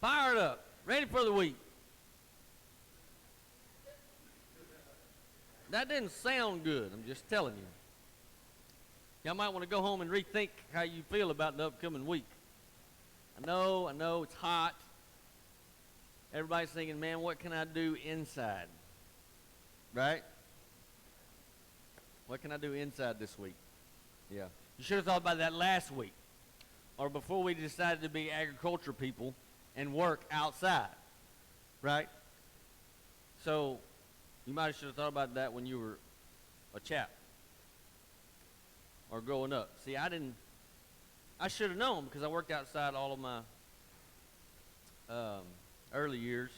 Fired up, ready for the week. That didn't sound good, I'm just telling you. Y'all might want to go home and rethink how you feel about the upcoming week. I know, it's hot. Everybody's thinking, man, what can I do inside? Right? What can I do inside this week? Yeah. You should have thought about that last week. Or before we decided to be agriculture people and work outside. Right? So, you might have should have thought about that when you were a chap. Or growing up. See, I should have known because I worked outside all of my early years.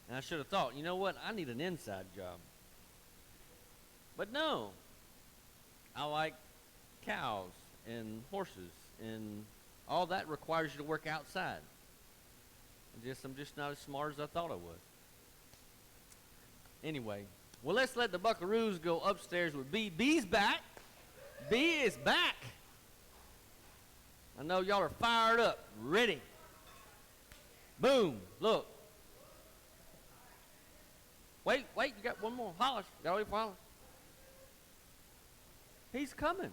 And I should have thought, you know what? I need an inside job. But no. I like cows and horses. And all that requires you to work outside. I'm just not as smart as I thought I was. Anyway. Well, let's let the Buckaroos go upstairs with B. B's back. B is back. I know y'all are fired up, ready. Boom, look. Wait, you got one more. Hollis, gotta wait for Hollis. He's coming.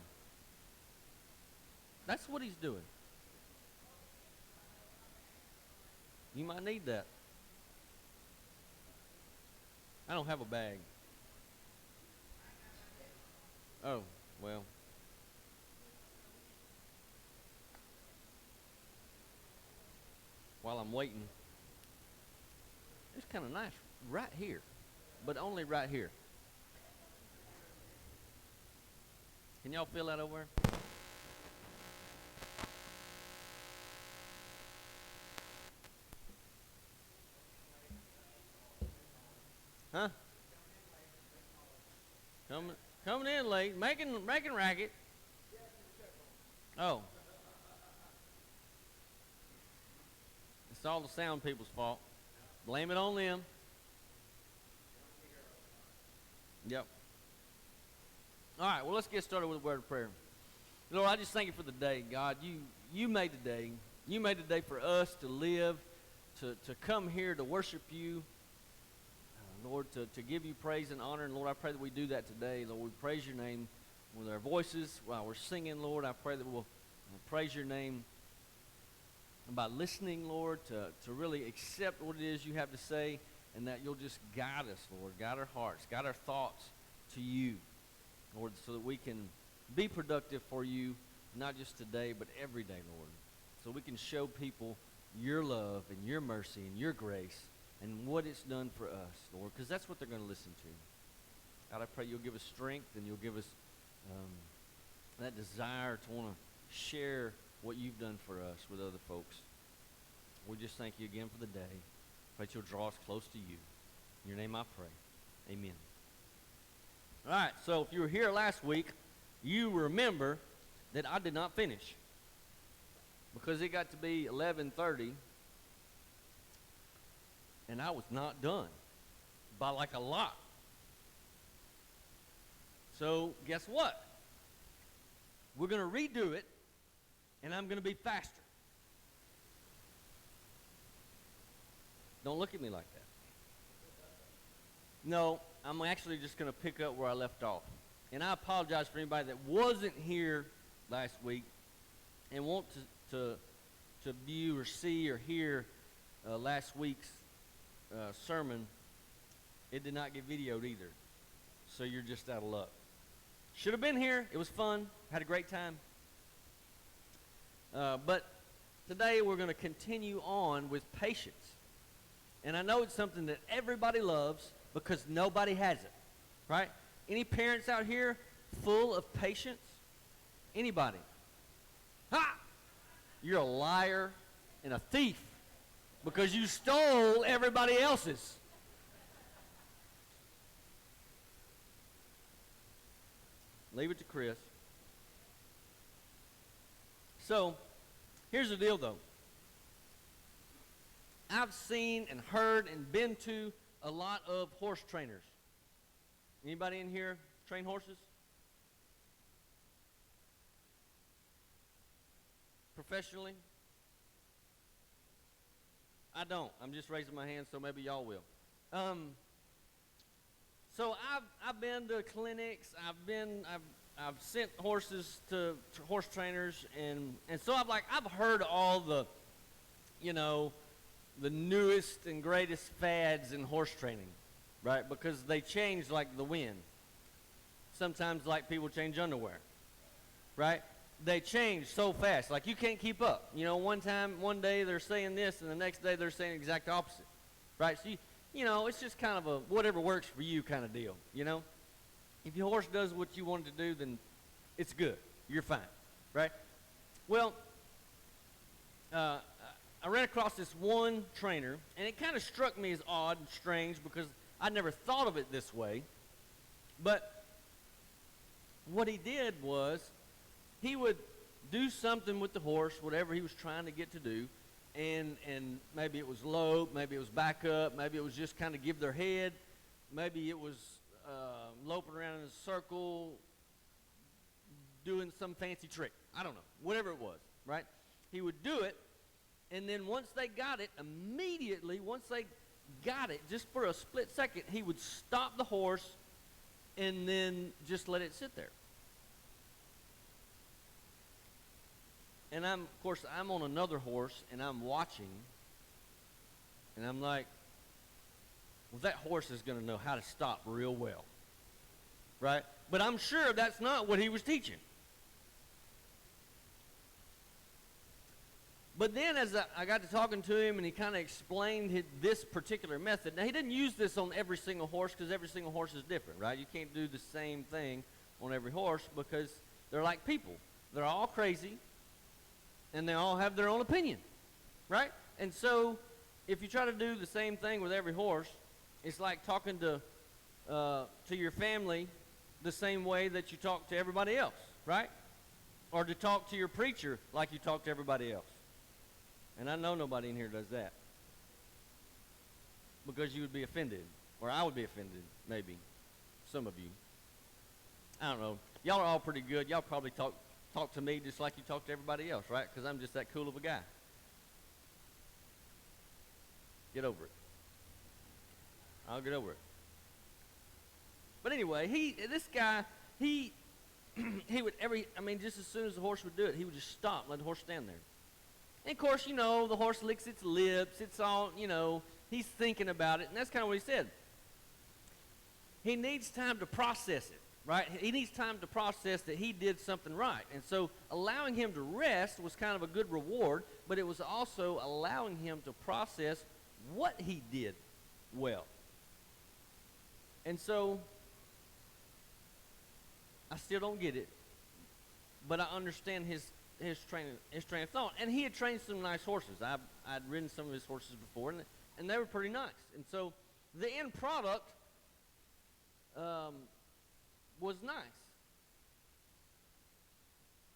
That's what he's doing. You might need that. I don't have a bag. Oh, well. While I'm waiting, it's kind of nice right here, but only right here. Can y'all feel that over there? Huh? Coming in late, making racket. Oh. It's all the sound people's fault. Blame it on them. Yep. All right, well, let's get started with a word of prayer. Lord, I just thank you for the day, God. You made the day. You made the day for us to live, to come here to worship you. Lord, to give you praise and honor. And Lord, I pray that we do that today. Lord, we praise your name with our voices while we're singing, Lord. I pray that we'll praise your name by listening, Lord, to really accept what it is you have to say, and that you'll just guide us, Lord. Guide our hearts, guide our thoughts to you, Lord, so that we can be productive for you, not just today, but every day, Lord. So we can show people your love and your mercy and your grace and what it's done for us, Lord, because that's what they're going to listen to. God, I pray you'll give us strength and you'll give us that desire to want to share what you've done for us with other folks. We just thank you again for the day. Pray that you'll draw us close to you. In your name I pray. Amen. All right, so if you were here last week, you remember that I did not finish because it got to be 11:30 and I was not done by like a lot. So guess what? We're going to redo it, and I'm going to be faster. Don't look at me like that. No, I'm actually just going to pick up where I left off. And I apologize for anybody that wasn't here last week and want to view or see or hear last week's sermon. It did not get videoed either. So you're just out of luck. Should have been here. It was fun. Had a great time. But today we're going to continue on with patience. And I know it's something that everybody loves because nobody has it. Right? Any parents out here full of patience? Anybody? Ha! You're a liar and a thief because you stole everybody else's. Leave it to Chris. So, here's the deal though. I've seen and heard and been to a lot of horse trainers. Anybody in here train horses? Professionally? I don't. I'm just raising my hand, so maybe y'all will. Um, so I've been to clinics. I've sent horses to horse trainers, and so I've heard all the, you know, the newest and greatest fads in horse training, right? Because they change like the wind. Sometimes like people change underwear, right? They change so fast, like you can't keep up. You know, one day they're saying this, and the next day they're saying the exact opposite, right? So you know, it's just kind of a whatever works for you kind of deal. You know, if your horse does what you want it to do, then it's good. You're fine, right? Well, I ran across this one trainer, and it kind of struck me as odd and strange because I never thought of it this way. But what he did was he would do something with the horse, whatever he was trying to get to do, and maybe it was lope, maybe it was back up, maybe it was just kind of give their head, maybe it was loping around in a circle, doing some fancy trick. I don't know, whatever it was, right? He would do it, and then once they got it, immediately, once they got it, just for a split second, he would stop the horse and then just let it sit there. And of course, I'm on another horse, and I'm watching, and I'm like, well, that horse is going to know how to stop real well, right? But I'm sure that's not what he was teaching. But then as I got to talking to him, and he kind of explained this particular method. Now, he didn't use this on every single horse because every single horse is different, right? You can't do the same thing on every horse because they're like people. They're all crazy, and they all have their own opinion, right? And so if you try to do the same thing with every horse, it's like talking to your family the same way that you talk to everybody else, right? Or to talk to your preacher like you talk to everybody else. And I know nobody in here does that. Because you would be offended. Or I would be offended, maybe. Some of you. I don't know. Y'all are all pretty good. Y'all probably talk to me just like you talk to everybody else, right? Because I'm just that cool of a guy. Get over it. I'll get over it. But anyway, this guy, he would just as soon as the horse would do it, he would just stop and let the horse stand there. And of course, you know, the horse licks its lips. It's all, you know, he's thinking about it. And that's kind of what he said. He needs time to process it, right? He needs time to process that he did something right. And so allowing him to rest was kind of a good reward, but it was also allowing him to process what he did well. And so I still don't get it, but I understand his train of thought. And he had trained some nice horses. I'd ridden some of his horses before, and they were pretty nice. And so the end product was nice.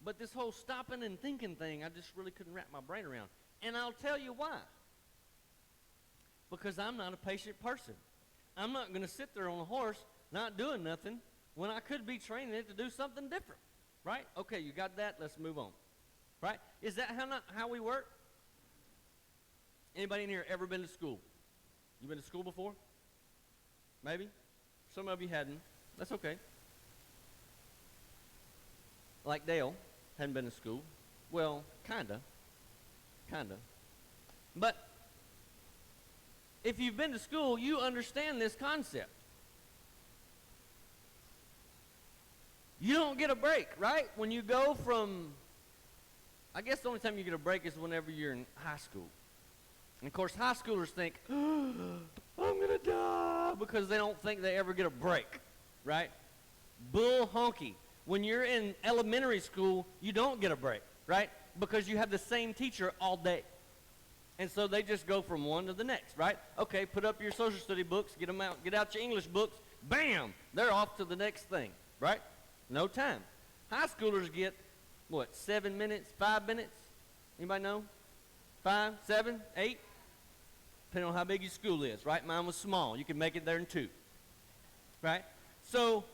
But this whole stopping and thinking thing, I just really couldn't wrap my brain around. And I'll tell you why. Because I'm not a patient person. I'm not going to sit there on a horse not doing nothing when I could be training it to do something different. Right? Okay, you got that. Let's move on. Right? Is that how we work? Anybody in here ever been to school? You been to school before? Maybe? Some of you hadn't. That's okay. Like Dale, hadn't been to school. Well, kinda. But if you've been to school, you understand this concept. You don't get a break, right? When you go from, I guess the only time you get a break is whenever you're in high school. And of course, high schoolers think, I'm going to die, because they don't think they ever get a break, right? Bull honky. When you're in elementary school, you don't get a break, right? Because you have the same teacher all day. And so they just go from one to the next, right? Okay, put up your social study books, get them out, get out your English books, bam, they're off to the next thing, right? No time. High schoolers get, 7 minutes, 5 minutes? Anybody know? 5, 7, 8? Depending on how big your school is, right? Mine was small. You can make it there in 2, right? So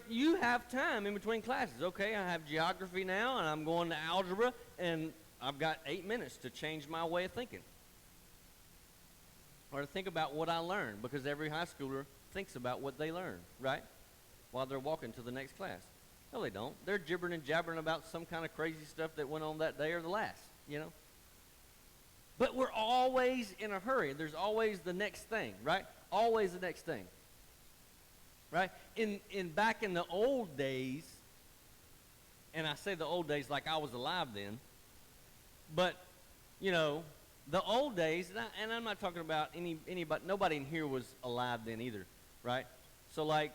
you have time in between classes. Okay, I have geography now, and I'm going to algebra, and I've got 8 minutes to change my way of thinking. or to think about what I learned, because every high schooler thinks about what they learn, right? While they're walking to the next class. No, they don't. They're gibbering and jabbering about some kind of crazy stuff that went on that day or the last, you know? But we're always in a hurry. There's always the next thing, right? Always the next thing, right? Back in the old days, and I say the old days like I was alive then, but, you know, the old days, and I'm not talking about anybody, nobody in here was alive then either, right? So like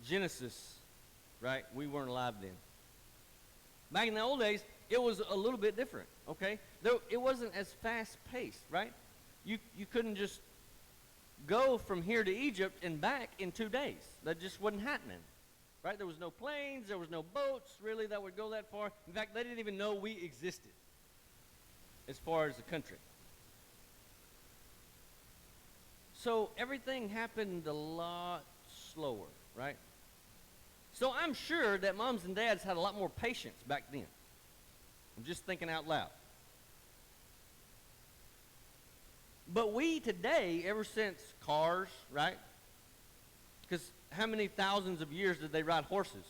Genesis, right? We weren't alive then. Back in the old days, it was a little bit different, okay? It wasn't as fast-paced, right? You couldn't just go from here to Egypt and back in 2 days. That just wasn't happening, right? There was no planes, there was no boats, really, that would go that far. In fact, they didn't even know we existed as far as the country. So everything happened a lot slower, right? So I'm sure that moms and dads had a lot more patience back then. I'm just thinking out loud. But we today, ever since cars, right? Because how many thousands of years did they ride horses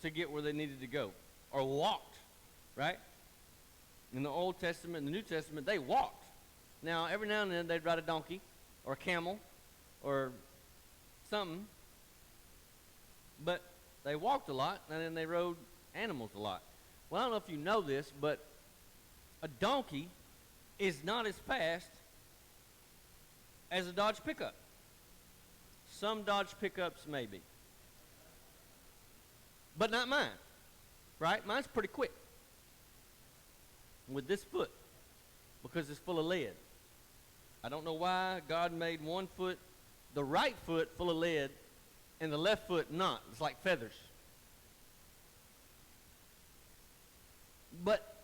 to get where they needed to go? Or walked, right? In the Old Testament and the New Testament, they walked. Now, every now and then, they'd ride a donkey or a camel or something. But they walked a lot, and then they rode animals a lot. Well, I don't know if you know this, but a donkey is not as fast as a Dodge pickup. Some Dodge pickups maybe. But not mine, right? Mine's pretty quick with this foot because it's full of lead. I don't know why God made one foot, the right foot, full of lead, and the left foot not. It's like feathers. But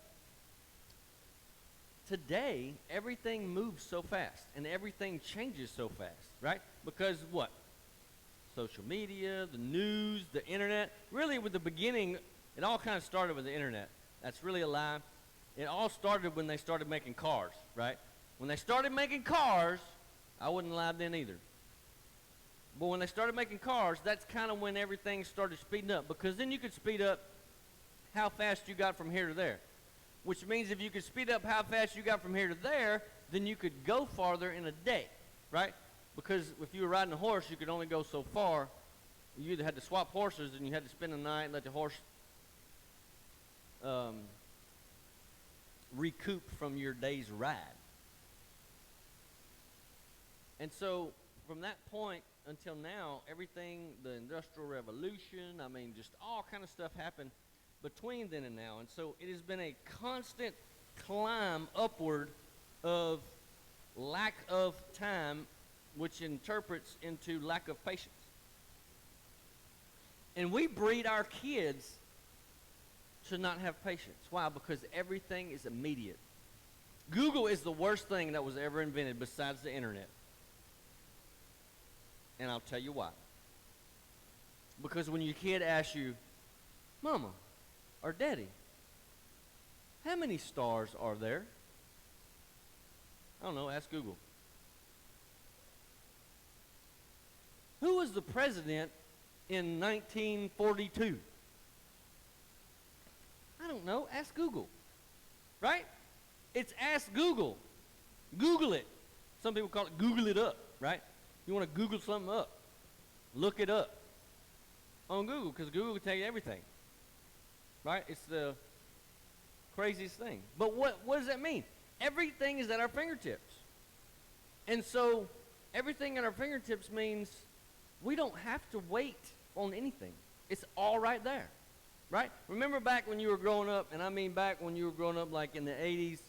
today, everything moves so fast, and everything changes so fast, right? Because what? Social media, the news, the internet. Really, with the beginning, it all kind of started with the internet. That's really a lie. It all started when they started making cars, right? When they started making cars, I wasn't alive then either. But when they started making cars, that's kind of when everything started speeding up, because then you could speed up how fast you got from here to there. Which means if you could speed up how fast you got from here to there, then you could go farther in a day, right? Because if you were riding a horse, you could only go so far. You either had to swap horses and you had to spend the night and let the horse recoup from your day's ride. And so from that point until now, everything, the Industrial Revolution, I mean, just all kind of stuff happened between then and now. And so it has been a constant climb upward of lack of time, which interprets into lack of patience. And we breed our kids to not have patience. Why? Because everything is immediate. Google is the worst thing that was ever invented besides the internet. And I'll tell you why. Because when your kid asks you, Mama or Daddy, how many stars are there? I don't know, ask Google. Who was the president in 1942? I don't know, ask Google. Right? It's ask Google. Google it. Some people call it Google it up, right? You want to Google something up, look it up on Google, because Google can tell you everything, right? It's the craziest thing. But what does that mean? Everything is at our fingertips. And so everything at our fingertips means we don't have to wait on anything. It's all right there, right? Remember back when you were growing up, and I mean back when you were growing up like in the 80s.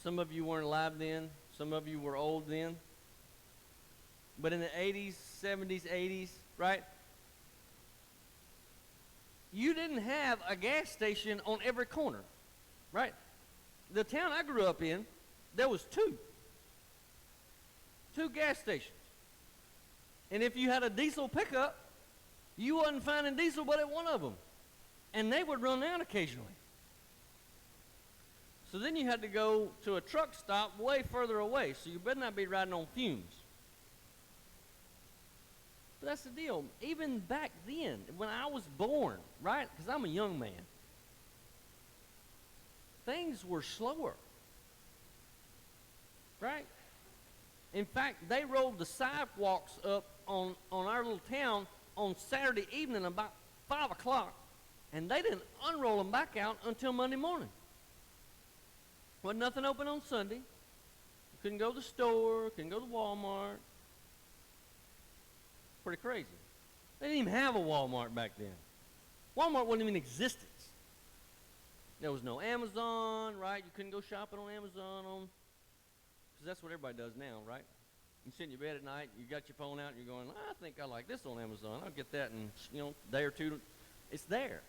Some of you weren't alive then. Some of you were old then. But in the 80s, 70s, 80s, right? You didn't have a gas station on every corner, right? The town I grew up in, there was two gas stations. And if you had a diesel pickup, you wasn't finding diesel but at one of them. And they would run out occasionally. So then you had to go to a truck stop way further away. So you better not be riding on fumes. But that's the deal. Even back then, when I was born, right? Because I'm a young man, things were slower. Right? In fact, they rolled the sidewalks up on our little town on Saturday evening about 5 o'clock, and they didn't unroll them back out until Monday morning. Wasn't nothing open on Sunday. You couldn't go to the store, couldn't go to Walmart. Pretty crazy. They didn't even have a Walmart back then. Walmart wasn't even in existence. There was no Amazon, right? You couldn't go shopping on Amazon because that's what everybody does now, right? You sit in your bed at night, you got your phone out, and you're going, I think I like this on Amazon. I'll get that in a day or two. It's there.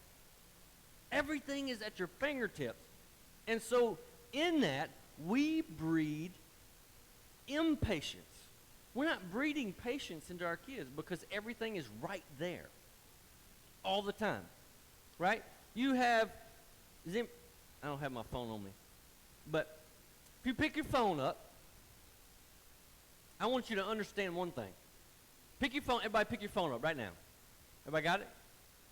Everything is at your fingertips. And so in that, we breed impatience. We're not breeding patience into our kids because everything is right there all the time, right? You have, I don't have my phone on me, but if you pick your phone up, I want you to understand one thing. Pick your phone, everybody pick your phone up right now. Everybody got it?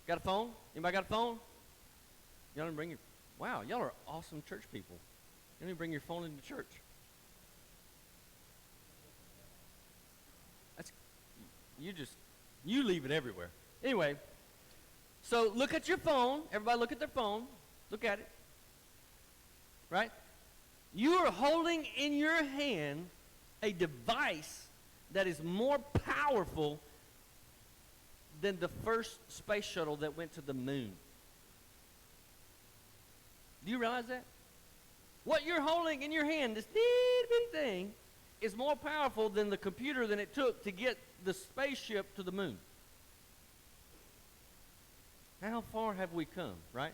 Got a phone? Anybody got a phone? Y'all didn't bring your, wow, y'all are awesome church people. You didn't bring your phone into church. That's, you leave it everywhere. Anyway, so look at your phone. Everybody look at their phone. Look at it. Right? You are holding in your hand a device that is more powerful than the first space shuttle that went to the moon. Do you realize that? What you're holding in your hand, this bitty thing, is more powerful than the computer than it took to get the spaceship to the moon. How far have we come, right?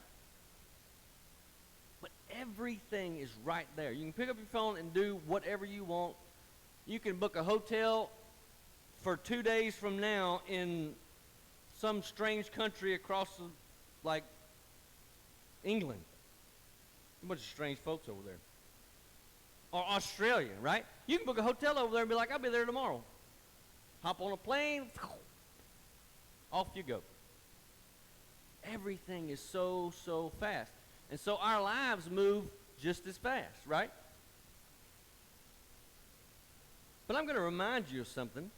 But everything is right there. You can pick up your phone and do whatever you want. You can book a hotel for 2 days from now in some strange country across, like, England. A bunch of strange folks over there. Or Australia, right? You can book a hotel over there and be like, I'll be there tomorrow. Hop on a plane, off you go. Everything is so, so fast. And so our lives move just as fast, right? But I'm going to remind you of something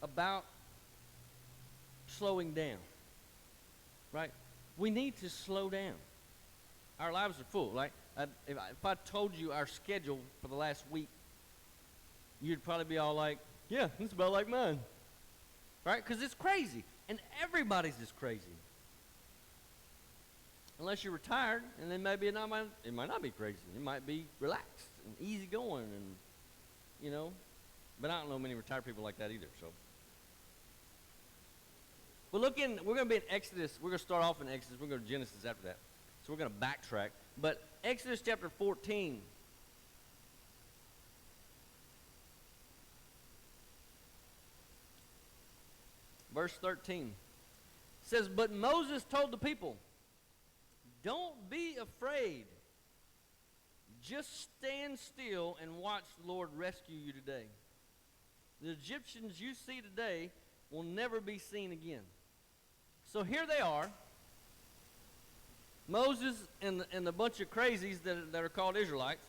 about slowing down, right? We need to slow down. Our lives are full, right? If I told you our schedule for the last week, you'd probably be all like, yeah, it's about like mine, right? Because it's crazy, and everybody's is crazy. Unless you're retired, and then maybe it might not be crazy. It might be relaxed and easy going, and but I don't know many retired people like that either. So, we're going to be in Exodus. We're going to start off in Exodus. We're going to go to Genesis after that. So we're going to backtrack. But Exodus chapter 14. Verse 13 says, but Moses told the people, don't be afraid. Just stand still and watch the Lord rescue you today. The Egyptians you see today will never be seen again. So here they are. Moses and the bunch of crazies that are called Israelites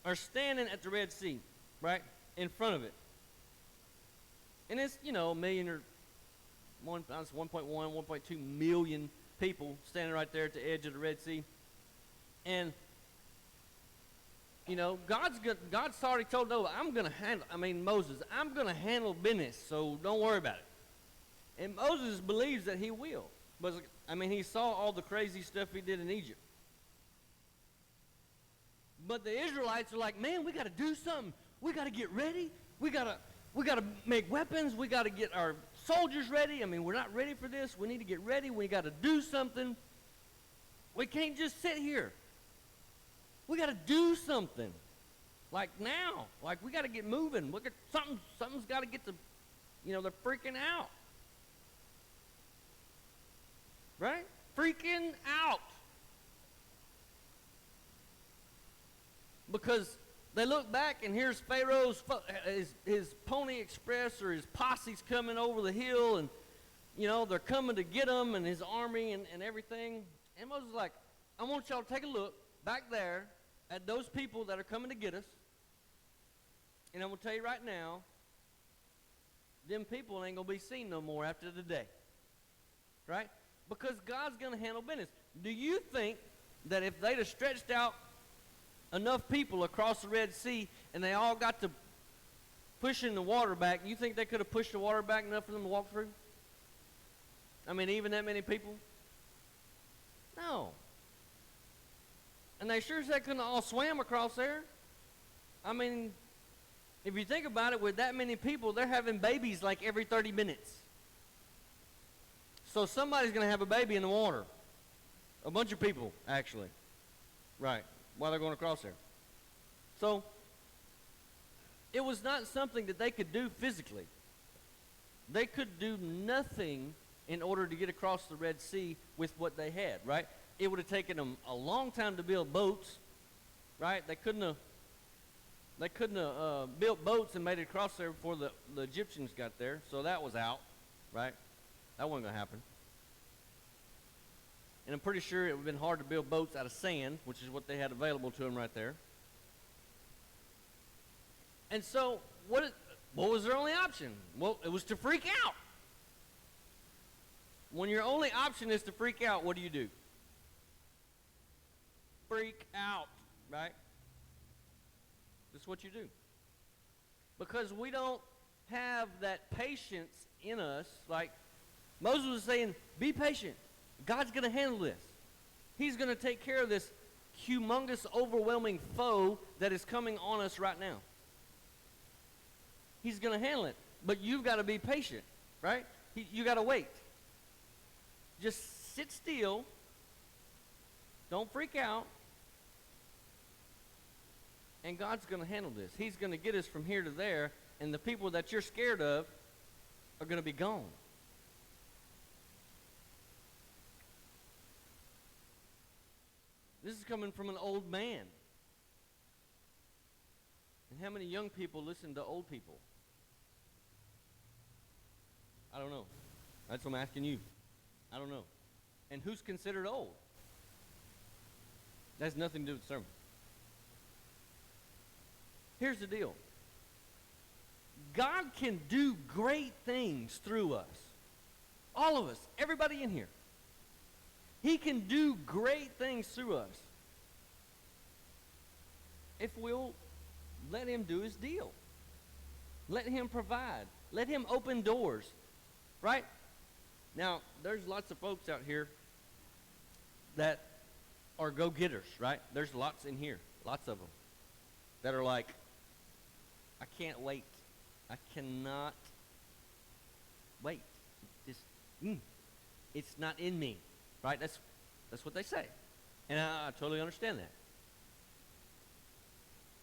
are standing at the Red Sea, right, in front of it. And it's, a million or 1.1, 1.2 million people standing right there at the edge of the Red Sea. And, God's already told Noah, Moses, I'm going to handle business, so don't worry about it. And Moses believes that he will. But, he saw all the crazy stuff he did in Egypt. But the Israelites are like, man, we got to do something. We got to get ready. We got to make weapons. We got to get our soldiers ready. We're not ready for this. We need to get ready. We got to do something. We can't just sit here. We got to do something. Like now. Like we got to get moving. Look at something's got to get to, they're freaking out. Right? Freaking out. because they look back and here's Pharaoh's, his Pony Express or his posse's coming over the hill, and, you know, they're coming to get him and his army and everything. And Moses is like, I want y'all to take a look back there at those people that are coming to get us. And I'm going to tell you right now, them people ain't going to be seen no more after today. Right? Because God's going to handle business. Do you think that if they'd have stretched out enough people across the Red Sea and they all got to pushing the water back, you think they could have pushed the water back enough for them to walk through? I mean, even that many people? No. And they sure as heck couldn't all swam across there. I mean, if you think about it, with that many people, they're having babies like every 30 minutes. So somebody's going to have a baby in the water. A bunch of people, actually. Right. While they're going across there. So, it was not something that they could do physically. They could do nothing in order to get across the Red Sea with what they had, right? It would have taken them a long time to build boats, right? They couldn't have built boats and made it across there before the Egyptians got there, so that was out, right? That wasn't going to happen. And I'm pretty sure it would have been hard to build boats out of sand, which is what they had available to them right there. And so, what was their only option? Well, it was to freak out. When your only option is to freak out, what do? Freak out, right? That's what you do. Because we don't have that patience in us. Like Moses was saying, be patient. God's going to handle this. He's going to take care of this humongous, overwhelming foe that is coming on us right now. He's going to handle it. But you've got to be patient, right? You got to wait. Just sit still. Don't freak out. And God's going to handle this. He's going to get us from here to there, and the people that you're scared of are going to be gone. This is coming from an old man. And how many young people listen to old people? I don't know. That's what I'm asking you. I don't know. And who's considered old? That has nothing to do with the sermon. Here's the deal. God can do great things through us. All of us. Everybody in here. He can do great things through us if we'll let him do his deal. Let him provide. Let him open doors. Right? Now, there's lots of folks out here that are go-getters, right? There's lots in here, lots of them, that are like, I can't wait. I cannot wait. Just, it's not in me. Right? That's what they say. And I totally understand that.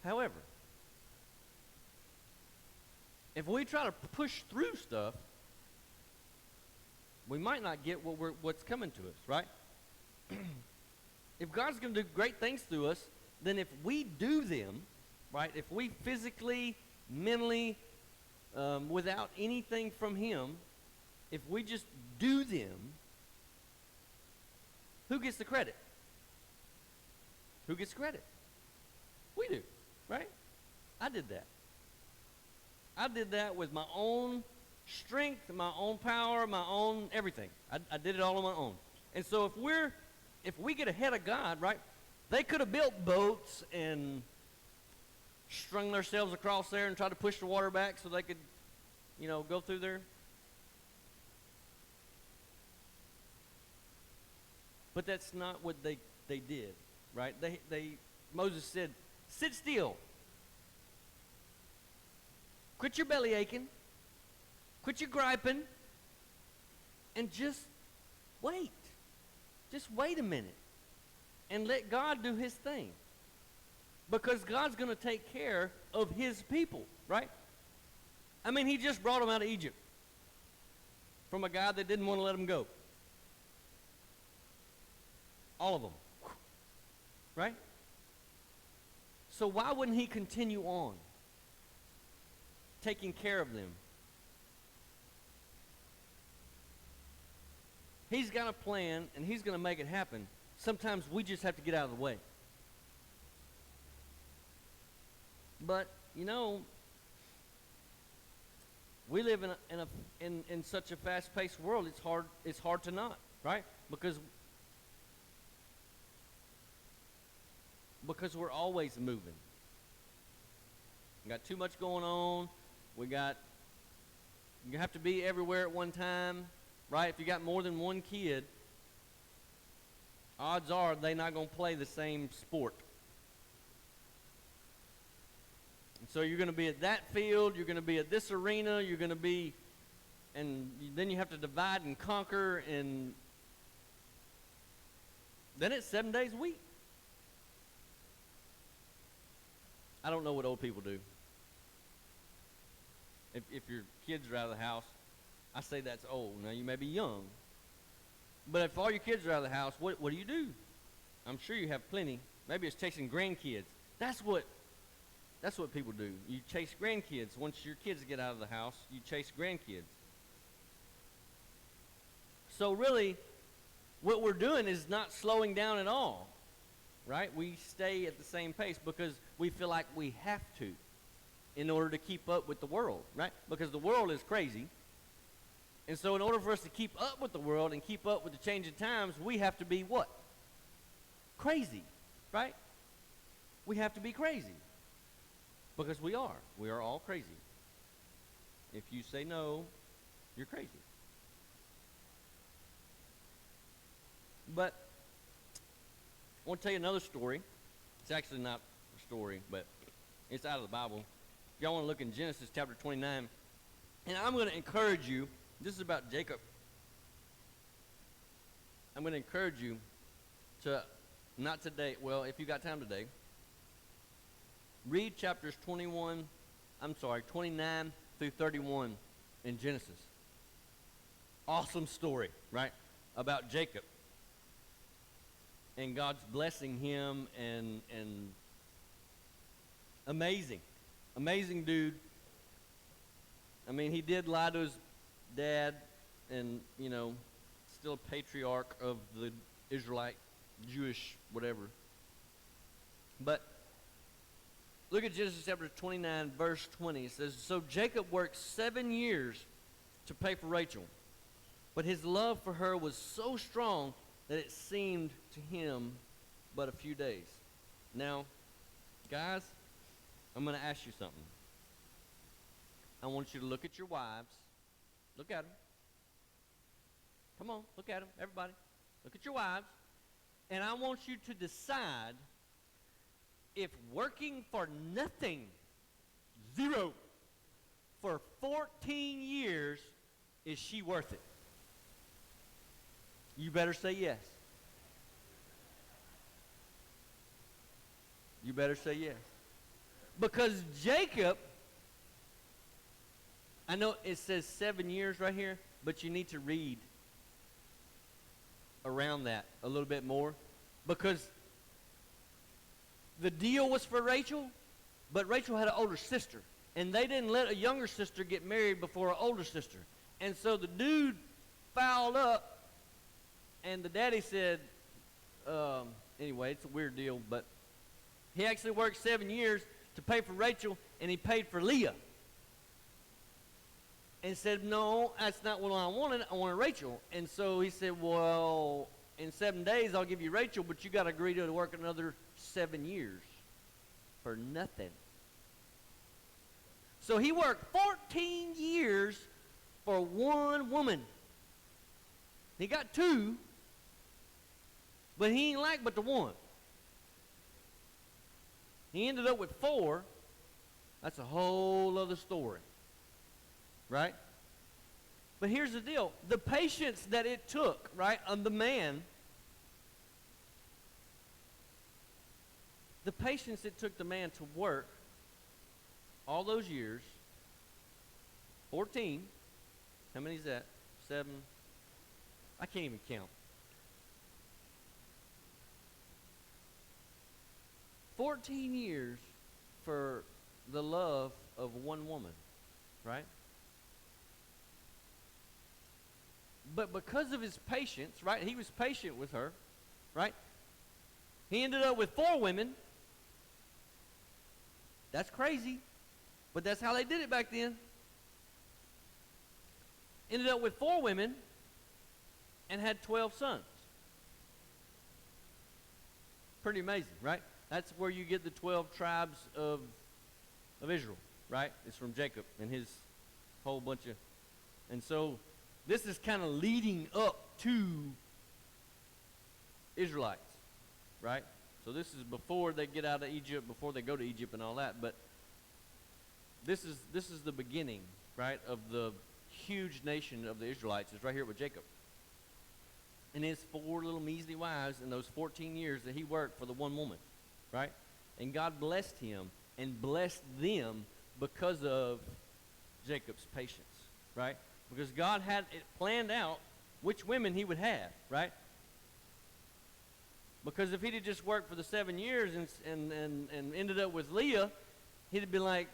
However, if we try to push through stuff, we might not get what's coming to us, right? If God's going to do great things through us, then if we do them, right, if we physically, mentally, without anything from him, if we just do them, who gets the credit? Who gets credit? We do, right? I did that. I did that with my own strength, my own power, my own everything. I did it all on my own. And so if we get ahead of God, right, they could have built boats and strung themselves across there and tried to push the water back so they could, go through there. But that's not what they did, right? Moses said, sit still. Quit your belly aching. Quit your griping. And just wait. Just wait a minute. And let God do his thing. Because God's going to take care of his people, right? I mean, he just brought them out of Egypt from a guy that didn't want to let them go. All of them. Right? So why wouldn't he continue on taking care of them? He's got a plan, and he's going to make it happen. Sometimes we just have to get out of the way. But, you know, we live in such a fast-paced world, it's hard to not, right? Because we're always moving. We got too much going on. You have to be everywhere at one time, right? If you got more than one kid, odds are they're not going to play the same sport. And so you're going to be at that field, you're going to be at this arena, you're going to be, and then you have to divide and conquer, and then it's 7 days a week. I don't know what old people do. If your kids are out of the house, I say that's old. Now, you may be young. But if all your kids are out of the house, what do you do? I'm sure you have plenty. Maybe it's chasing grandkids. That's what people do. You chase grandkids. Once your kids get out of the house, you chase grandkids. So really, what we're doing is not slowing down at all, right? We stay at the same pace because we feel like we have to in order to keep up with the world, right? Because the world is crazy. And so in order for us to keep up with the world and keep up with the changing times, we have to be what? Crazy, right? We have to be crazy. Because we are. We are all crazy. If you say no, you're crazy. But I want to tell you another story. It's actually not a story, but it's out of the Bible. If y'all want to look in Genesis chapter 29, and I'm going to encourage you, this is about Jacob. I'm going to encourage you to, not today, well, if you got time today, read chapters 29 through 31 in Genesis. Awesome story, right? About Jacob. And God's blessing him, and amazing dude. I mean, he did lie to his dad, and, you know, still a patriarch of the Israelite, Jewish, whatever. But look at Genesis chapter 29, verse 20. It says, "So Jacob worked 7 years to pay for Rachel, but his love for her was so strong that it seemed to him but a few days." Now, guys, I'm going to ask you something. I want you to look at your wives. Look at them. Come on, look at them, everybody. Look at your wives. And I want you to decide if working for nothing, zero, for 14 years, is she worth it? You better say yes. You better say yes. Because Jacob, I know it says 7 years right here, but you need to read around that a little bit more. Because the deal was for Rachel, but Rachel had an older sister. And they didn't let a younger sister get married before an older sister. And so the dude fouled up, and the daddy said, anyway, it's a weird deal, but he actually worked 7 years to pay for Rachel, and he paid for Leah. And said, no, that's not what I wanted. I wanted Rachel. And so he said, well, in 7 days I'll give you Rachel, but you got to agree to work another 7 years for nothing. So he worked 14 years for one woman. He got two, but he ain't like but the one. He ended up with 4. That's a whole other story. Right? But here's the deal. The patience that it took, right, of the man, the patience it took the man to work all those years, 14, how many is that? 7, I can't even count. 14 years for the love of one woman, right? But because of his patience, right? He was patient with her, right? He ended up with 4 women. That's crazy, but that's how they did it back then. Ended up with 4 women and had 12 sons. Pretty amazing, right? That's where you get the 12 tribes of Israel, right? It's from Jacob and his whole bunch of... And so this is kind of leading up to Israelites, right? So this is before they get out of Egypt, before they go to Egypt and all that. But this is the beginning, right, of the huge nation of the Israelites. It's right here with Jacob. And his 4 little measly wives in those 14 years that he worked for the one woman, right? And God blessed him and blessed them because of Jacob's patience, right? Because God had it planned out which women he would have, right? Because if he'd have just worked for the 7 years and ended up with Leah, he'd have been like,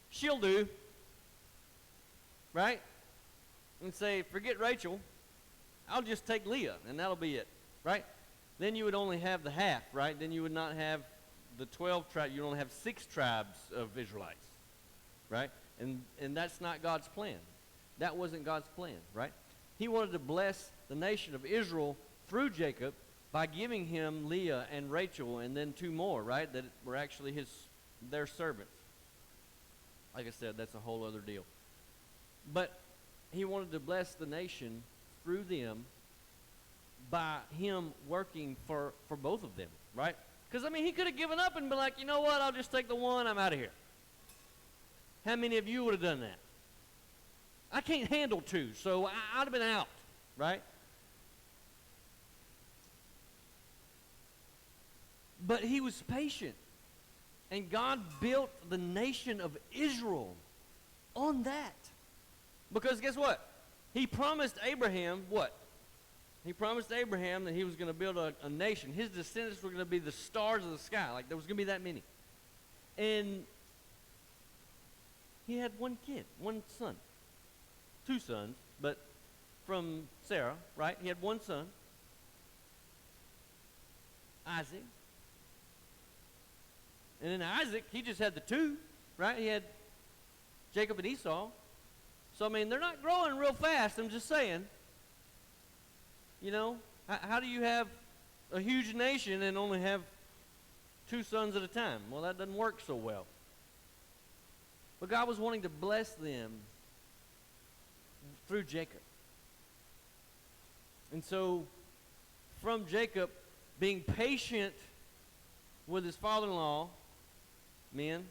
she'll do, right? And say, forget Rachel, I'll just take Leah, and that'll be it, right? Then you would only have the half, right? Then you would not have the 12 tribes. You would only have 6 tribes of Israelites, right? And that's not God's plan. That wasn't God's plan, right? He wanted to bless the nation of Israel through Jacob by giving him Leah and Rachel and then 2 more, right, that were actually their servants. Like I said, that's a whole other deal. But he wanted to bless the nation through them by him working for both of them, right? Because, I mean, he could have given up and been like, you know what, I'll just take the one, I'm out of here. How many of you would have done that? I can't handle 2, so I'd have been out, right? But he was patient. And God built the nation of Israel on that. Because guess what? He promised Abraham what? He promised Abraham that he was going to build a nation. His descendants were going to be the stars of the sky. Like, there was going to be that many. And he had 1 kid, 1 son. 2 sons, but from Sarah, right? He had 1 son, Isaac. And then Isaac, he just had the 2, right? He had Jacob and Esau. So, I mean, they're not growing real fast, I'm just saying. You know, how do you have a huge nation and only have 2 sons at a time? Well, that doesn't work so well. But God was wanting to bless them through Jacob. And so, from Jacob being patient with his father-in-law, men,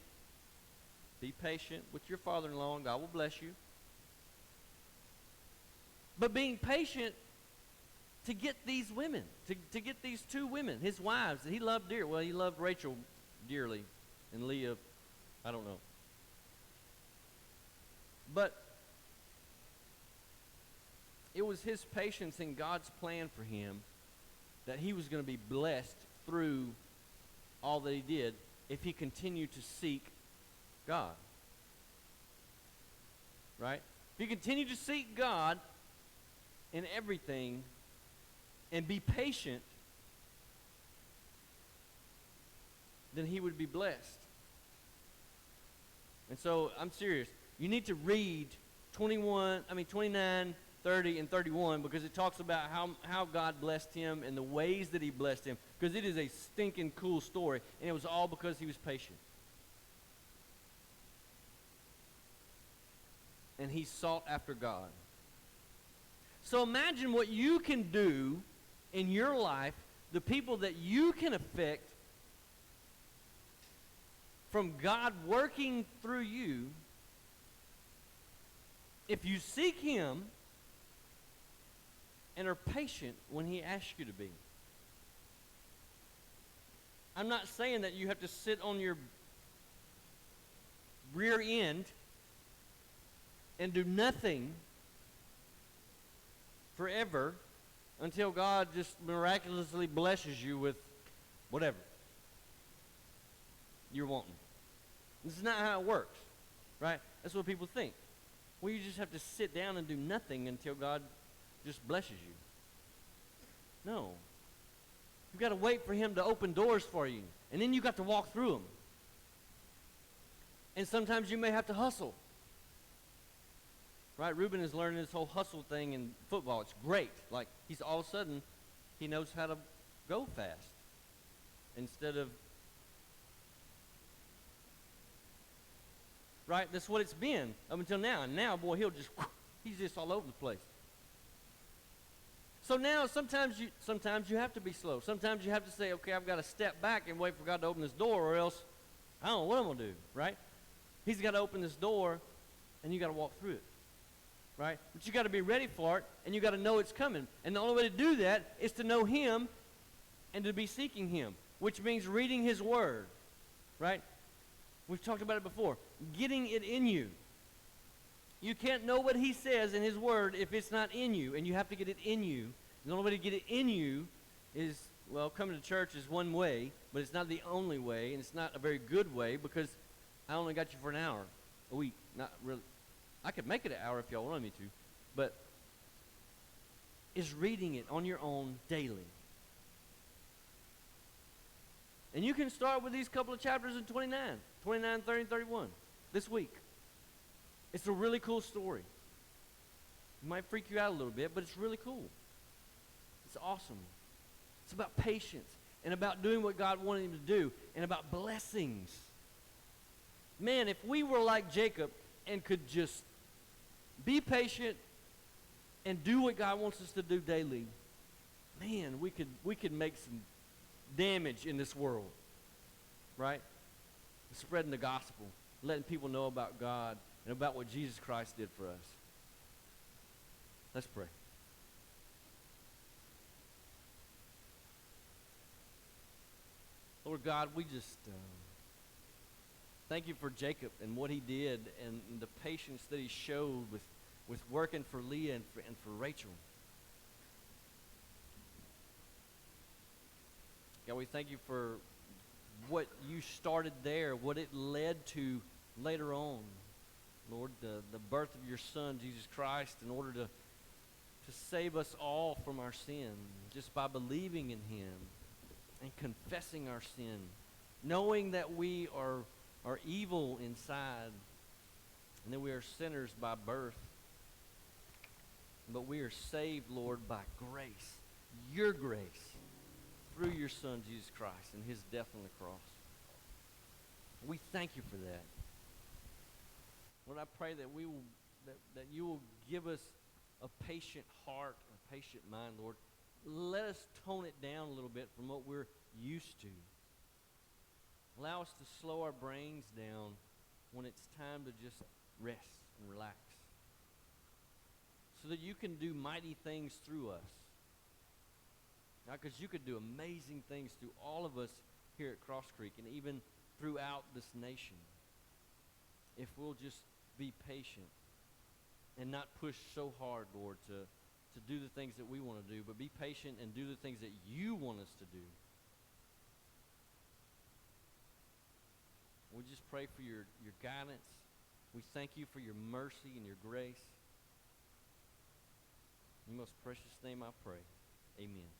be patient with your father-in-law and God will bless you. But being patient to get these women, to get these 2 women, his wives that he loved dearly. Well, he loved Rachel dearly and Leah, I don't know. But it was his patience in God's plan for him that he was going to be blessed through all that he did if he continued to seek God. Right? If he continued to seek God in everything and be patient, then he would be blessed. And so, I'm serious. You need to read 29, 30, and 31 because it talks about how God blessed him and the ways that he blessed him, because it is a stinking cool story, and it was all because he was patient. And he sought after God. So imagine what you can do in your life, the people that you can affect from God working through you if you seek him and are patient when he asks you to be. I'm not saying that you have to sit on your rear end and do nothing forever until God just miraculously blesses you with whatever you're wanting. This is not how it works, right? That's what people think. Well, you just have to sit down and do nothing until God just blesses you. No. You've got to wait for him to open doors for you, and then you got to walk through them. And sometimes you may have to hustle. Right? Ruben is learning this whole hustle thing in football. It's great. Like, he's all of a sudden, he knows how to go fast instead of, right? That's what it's been up until now. And now, boy, he's just all over the place. So now sometimes you have to be slow. Sometimes you have to say, okay, I've got to step back and wait for God to open this door, or else I don't know what I'm going to do, right? He's got to open this door, and you got to walk through it, right? But you got to be ready for it, and you got to know it's coming. And the only way to do that is to know him and to be seeking him, which means reading his word, right? We've talked about it before. Getting it in you. You can't know what he says in his word if it's not in you, and you have to get it in you. And the only way to get it in you is, well, coming to church is one way, but it's not the only way, and it's not a very good way, because I only got you for an hour a week. Not really. I could make it an hour if y'all wanted me to, but is reading it on your own daily. And you can start with these couple of chapters in 29, 30, and 31 this week. It's a really cool story. It might freak you out a little bit, but it's really cool. It's awesome. It's about patience and about doing what God wanted him to do and about blessings. Man, if we were like Jacob and could just be patient and do what God wants us to do daily, man, we could make some damage in this world, right? Spreading the gospel, letting people know about God and about what Jesus Christ did for us. Let's pray. Lord God, we just thank you for Jacob and what he did and the patience that he showed with working for Leah and for Rachel. God, we thank you for what you started there, what it led to later on. Lord, the birth of your Son, Jesus Christ, in order to save us all from our sin, just by believing in him and confessing our sin, knowing that we are evil inside and that we are sinners by birth, but we are saved, Lord, by grace, your grace, through your Son, Jesus Christ, and his death on the cross. We thank you for that. Lord, I pray that that you will give us a patient heart, a patient mind, Lord. Let us tone it down a little bit from what we're used to. Allow us to slow our brains down when it's time to just rest and relax, so that you can do mighty things through us. Now, because you could do amazing things through all of us here at Cross Creek and even throughout this nation if we'll just be patient and not push so hard, Lord, to do the things that we want to do, but be patient and do the things that you want us to do. We just pray for your guidance. We thank you for your mercy and your grace. In your most precious name I pray. Amen.